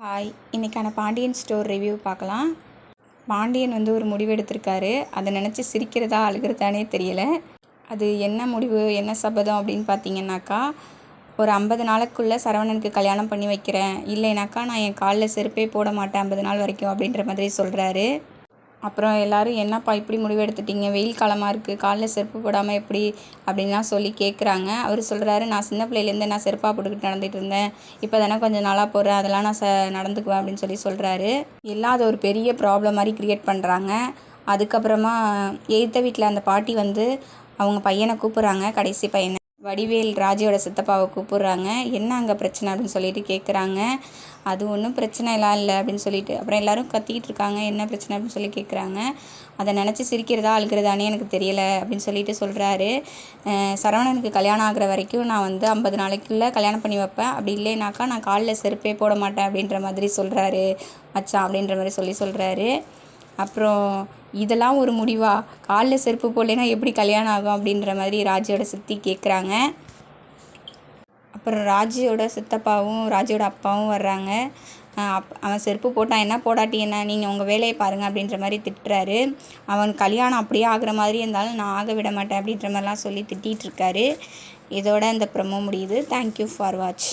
Hi, இன்றைக்கான Pandian store review பார்க்கலாம். பாண்டியன் ஒரு முடிவு எடுத்திருக்காரு. அதை நினச்சி சிரிக்கிறதா அழுகிறதானே தெரியல. அது என்ன முடிவு, என்ன சபதம் அப்படின்னு பார்த்தீங்கன்னாக்கா, ஒரு 50 நாளுக்குள்ளே சரவணனுக்கு கல்யாணம் பண்ணி வைக்கிறேன், இல்லைனாக்கா நான் என் காலில் செருப்பே போட மாட்டேன் 50 நாள் வரைக்கும் அப்படின்ற மாதிரி சொல்கிறாரு. அப்புறம் எல்லோரும் என்னப்பா இப்படி முடிவு எடுத்துட்டீங்க, வெயில் காலமாக இருக்குது, காலில் செருப்பு போடாமல் எப்படி அப்படின்லாம் சொல்லி கேட்குறாங்க. அவர் சொல்கிறாரு, நான் சின்ன பிள்ளையிலேருந்து நான் செருப்பாக போட்டுக்கிட்டு நடந்துகிட்டு இருந்தேன், இப்போ தானே கொஞ்சம் நாளாக போகிறேன், அதெல்லாம் நான் நடந்துக்குவேன் அப்படின்னு சொல்கிறாரு. எல்லாம் அது ஒரு பெரிய ப்ராப்ளம் மாதிரி க்ரியேட் பண்ணுறாங்க. அதுக்கப்புறமா எய்த்த வீட்டில் அந்த பாட்டி அவங்க பையனை கூப்பிட்றாங்க, கடைசி பையனை வடிவேல் ராஜியோட சித்தப்பாவை கூப்பிட்றாங்க. என்ன அங்கே பிரச்சனை அப்படின்னு சொல்லிட்டு கேட்குறாங்க. அது ஒன்றும் பிரச்சனை எல்லாம் இல்லை அப்படின்னு சொல்லிட்டு அப்புறம் எல்லோரும் கத்திக்கிட்டு இருக்காங்க. என்ன பிரச்சனை அப்படின்னு சொல்லி கேட்குறாங்க. அதை நினச்சி சிரிக்கிறதா அழுகிறதானே எனக்கு தெரியலை அப்படின்னு சொல்லிட்டு சொல்கிறாரு. சரவணனுக்கு கல்யாணம் ஆகிற வரைக்கும் நான் 50 நாளைக்குள்ளே கல்யாணம் பண்ணி வைப்பேன், அப்படி இல்லைனாக்கா நான் காலில் செருப்பே போட மாட்டேன் அப்படின்ற மாதிரி சொல்கிறாரு மச்சான் அப்படின்ற மாதிரி சொல்கிறாரு. அப்புறம் இதெல்லாம் ஒரு முடிவா, காலில் செருப்பு போடலைன்னா எப்படி கல்யாணம் ஆகும் அப்படின்ற மாதிரி ராஜியோட சித்தி கேட்குறாங்க. அப்புறம் ராஜியோட சித்தப்பாவும் ராஜியோட அப்பாவும் வர்றாங்க. அவன் செருப்பு போட்டான் என்ன, போடாட்டி என்ன, நீங்கள் உங்கள் வேலையை பாருங்கள் அப்படின்ற மாதிரி திட்டுறாரு. அவன் கல்யாணம் அப்படியே ஆகிற மாதிரி இருந்தாலும் நான் ஆக விட மாட்டேன் அப்படின்ற மாதிரிலாம் சொல்லி திட்டிகிட்டு இருக்காரு. இதோட இந்த ப்ரோமோ முடியுது. Thank you for watch.